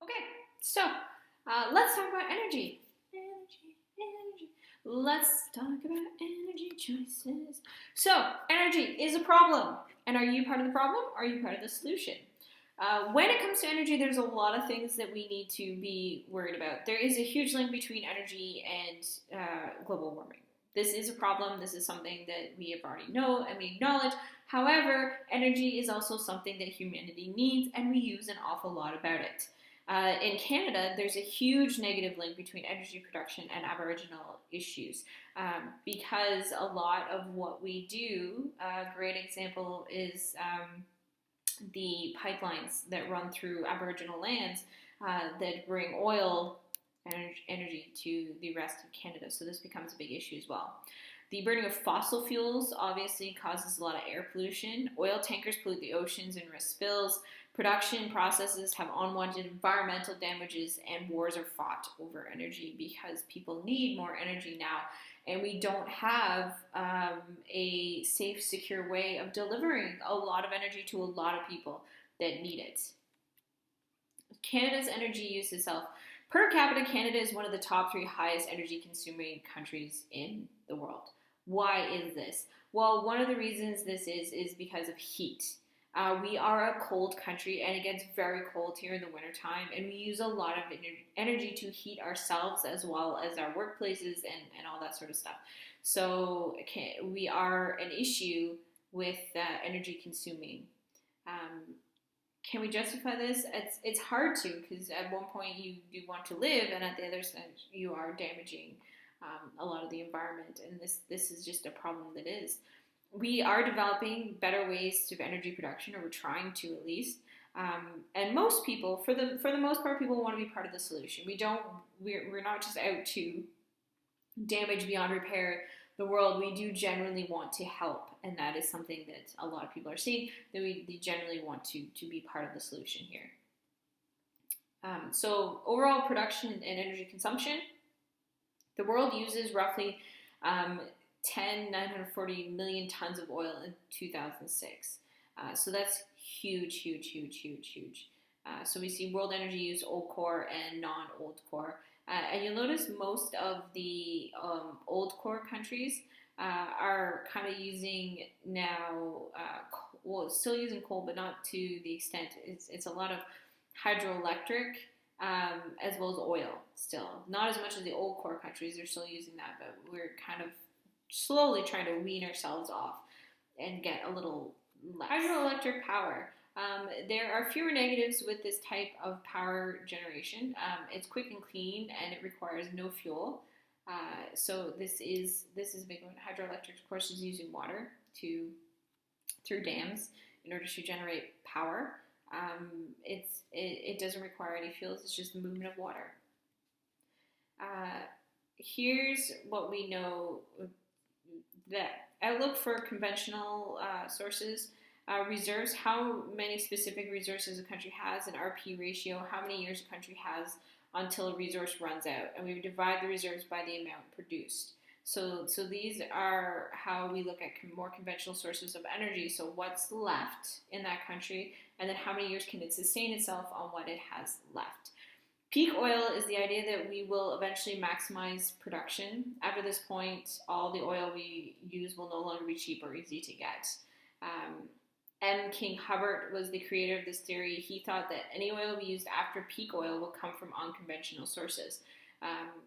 Okay, so let's talk about energy. Energy. Let's talk about energy choices. So, energy is a problem. And are you part of the problem or are you part of the solution? When it comes to energy, there's a lot of things that we need to be worried about. There is a huge link between energy and global warming. This is a problem. This is something that we have already know and we acknowledge. However, energy is also something that humanity needs, and we use an awful lot about it. In Canada, there's a huge negative link between energy production and Aboriginal issues because a lot of what we do, a great example is the pipelines that run through Aboriginal lands that bring oil energy to the rest of Canada. So this becomes a big issue as well. The burning of fossil fuels obviously causes a lot of air pollution. Oil tankers pollute the oceans and risk spills. Production processes have unwanted environmental damages, and wars are fought over energy because people need more energy now, and we don't have a safe, secure way of delivering a lot of energy to a lot of people that need it. Canada's energy use itself. Per capita, Canada is one of the top three highest energy consuming countries in the world. Why is this? Well, one of the reasons this is because of heat. We are a cold country and it gets very cold here in the wintertime, and we use a lot of energy to heat ourselves as well as our workplaces and all that sort of stuff. So we are an issue with energy consuming. Um, can we justify this? It's hard to, because at one point you do want to live, and at the other side you are damaging a lot of the environment, and this is just a problem that is. We are developing better ways to energy production, or we're trying to at least. And most people, for the most part, people want to be part of the solution. We're not just out to damage beyond repair the world. We do generally want to help, and that is something that a lot of people are seeing, that we generally want to be part of the solution here. So overall production and energy consumption, the world uses roughly 940 million tons of oil in 2006. So that's huge, huge, huge, huge, huge. So we see world energy use old core and non-old core. And you'll notice most of the old core countries are kind of using now, still using coal, but not to the extent. It's a lot of hydroelectric as well as oil still. Not as much as the old core countries, they're still using that, but we're kind of slowly trying to wean ourselves off and get a little less. Hydroelectric power. There are fewer negatives with this type of power generation. It's quick and clean, and it requires no fuel. So this is a big one. Hydroelectric, of course, is using water through dams in order to generate power. It doesn't require any fuels. It's just the movement of water. Here's what we know. That outlook for conventional sources. Reserves, how many specific resources a country has, an RP ratio, how many years a country has until a resource runs out, and we divide the reserves by the amount produced. So these are how we look at more conventional sources of energy. So what's left in that country, and then how many years can it sustain itself on what it has left. Peak oil is the idea that we will eventually maximize production. After this point, all the oil we use will no longer be cheap or easy to get. M. King Hubbert was the creator of this theory. He thought that any oil we used after peak oil will come from unconventional sources.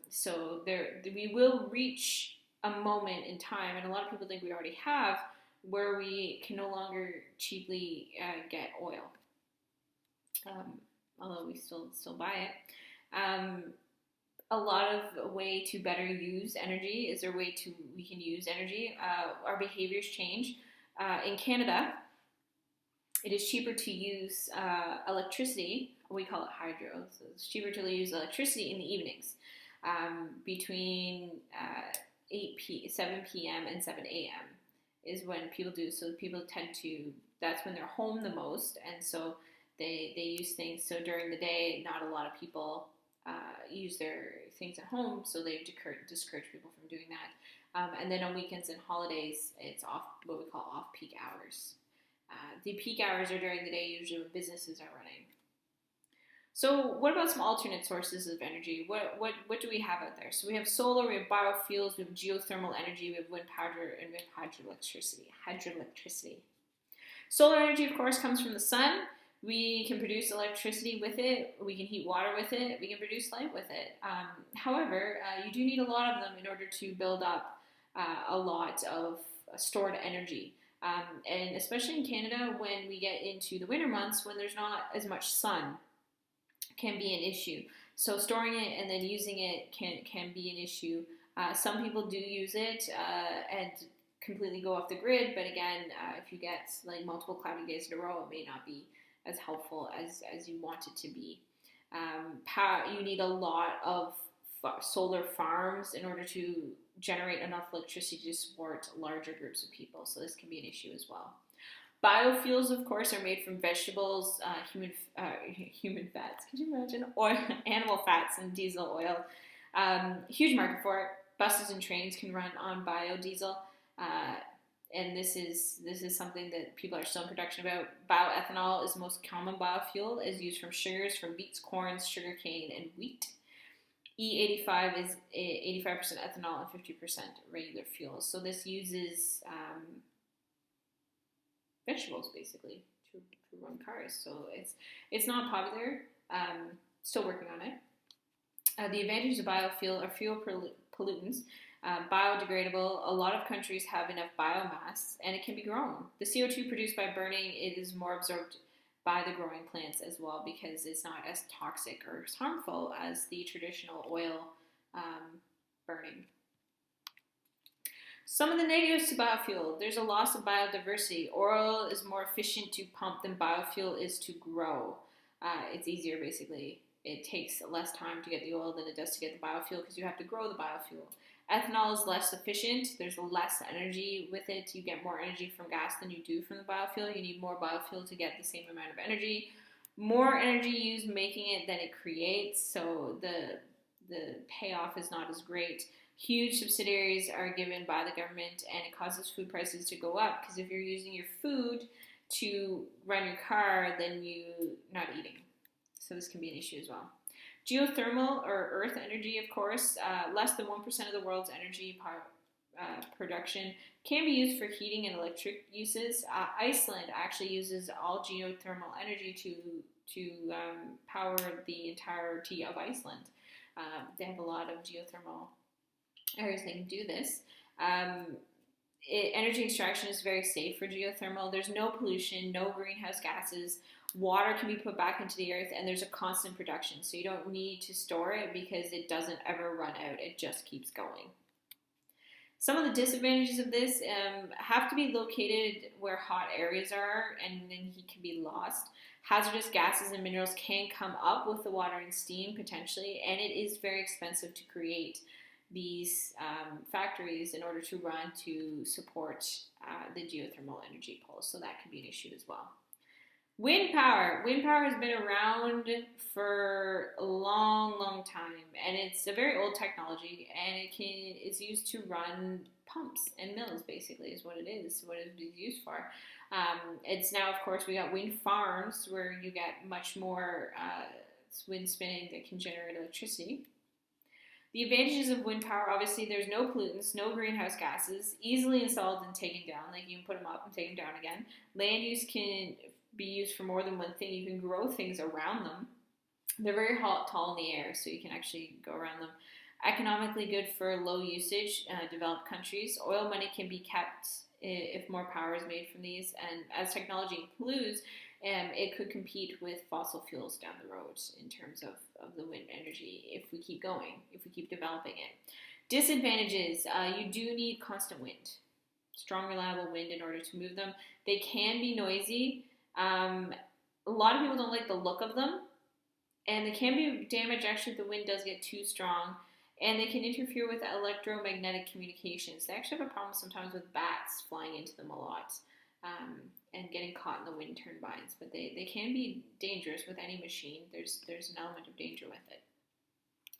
So we will reach a moment in time, and a lot of people think we already have, where we can no longer cheaply get oil. Although we still buy it. A lot of way to better use energy. Is there a way we can use energy? Our behaviors change. In Canada, it is cheaper to use electricity. We call it hydro. So it's cheaper to use electricity in the evenings between 7 p.m. and 7 a.m. is when people do. So people tend to, that's when they're home the most, and so they use things. So during the day, not a lot of people use their things at home, so they discourage people from doing that. And then on weekends and holidays, it's what we call off-peak hours. The peak hours are during the day, usually when businesses are running. So what about some alternate sources of energy? What do we have out there? So we have solar, we have biofuels, we have geothermal energy, we have wind power, and we have hydroelectricity. Solar energy, of course, comes from the sun. We can produce electricity with it. We can heat water with it. We can produce light with it. However, you do need a lot of them in order to build up a lot of stored energy. And especially in Canada, when we get into the winter months, when there's not as much sun, can be an issue. So storing it and then using it can be an issue. Some people do use it and completely go off the grid, but again, if you get like multiple cloudy days in a row, it may not be as helpful as you want it to be. You need a lot of solar farms in order to generate enough electricity to support larger groups of people, so this can be an issue as well. Biofuels, of course, are made from vegetables, human fats. Could you imagine? Oil, animal fats, and diesel oil. Huge market for it. Buses and trains can run on biodiesel, and this is something that people are still in production about. Bioethanol is the most common biofuel. It's used from sugars from beets, corns, sugarcane, and wheat. E85 is 85% ethanol and 50% regular fuels. So this uses vegetables basically to run cars. So it's not popular. Still working on it. The advantages of biofuel are fewer pollutants, biodegradable. A lot of countries have enough biomass, and it can be grown. The CO2 produced by burning it is more absorbed by the growing plants as well, because it's not as toxic or as harmful as the traditional oil burning. Some of the negatives to biofuel: there's a loss of biodiversity. Oil is more efficient to pump than biofuel is to grow. It's easier, basically. It takes less time to get the oil than it does to get the biofuel, because you have to grow the biofuel. Ethanol is less efficient. There's less energy with it. You get more energy from gas than you do from the biofuel. You need more biofuel to get the same amount of energy. More energy used making it than it creates, so the payoff is not as great. Huge subsidies are given by the government, and it causes food prices to go up, because if you're using your food to run your car, then you're not eating. So this can be an issue as well. Geothermal, or earth energy, of course, less than 1% of the world's energy production, can be used for heating and electric uses. Iceland actually uses all geothermal energy to power the entirety of Iceland. They have a lot of geothermal areas they can do this. Energy extraction is very safe for geothermal. There's no pollution, no greenhouse gases. Water can be put back into the earth, and there's a constant production, so you don't need to store it because it doesn't ever run out. It just keeps going. Some of the disadvantages of this have to be located where hot areas are, and then heat can be lost. Hazardous gases and minerals can come up with the water and steam potentially, and it is very expensive to create these factories in order to run to support the geothermal energy poles, so that can be an issue as well. Wind power. Wind power has been around for a long, long time, and it's a very old technology, and it's used to run pumps and mills, basically, is what it is, what it is used for. It's now, of course, we got wind farms where you get much more wind spinning that can generate electricity. The advantages of wind power: obviously there's no pollutants, no greenhouse gases, easily installed and taken down, like you can put them up and take them down again. Land use can be used for more than one thing. You can grow things around them. They're very tall in the air, so you can actually go around them. Economically good for low usage, developed countries. Oil money can be kept if more power is made from these, and as technology improves, it could compete with fossil fuels down the road in terms of the wind energy if we keep going, if we keep developing it. Disadvantages: you do need constant wind, strong, reliable wind in order to move them. They can be noisy. A lot of people don't like the look of them, and they can be damaged actually if the wind does get too strong, and they can interfere with electromagnetic communications. They actually have a problem sometimes with bats flying into them a lot and getting caught in the wind turbines, but they can be dangerous with any machine. There's an element of danger with it.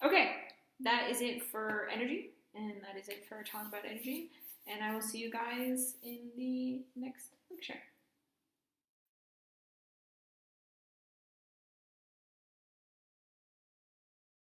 Okay, that is it for energy, and that is it for talking about energy, and I will see you guys in the next lecture.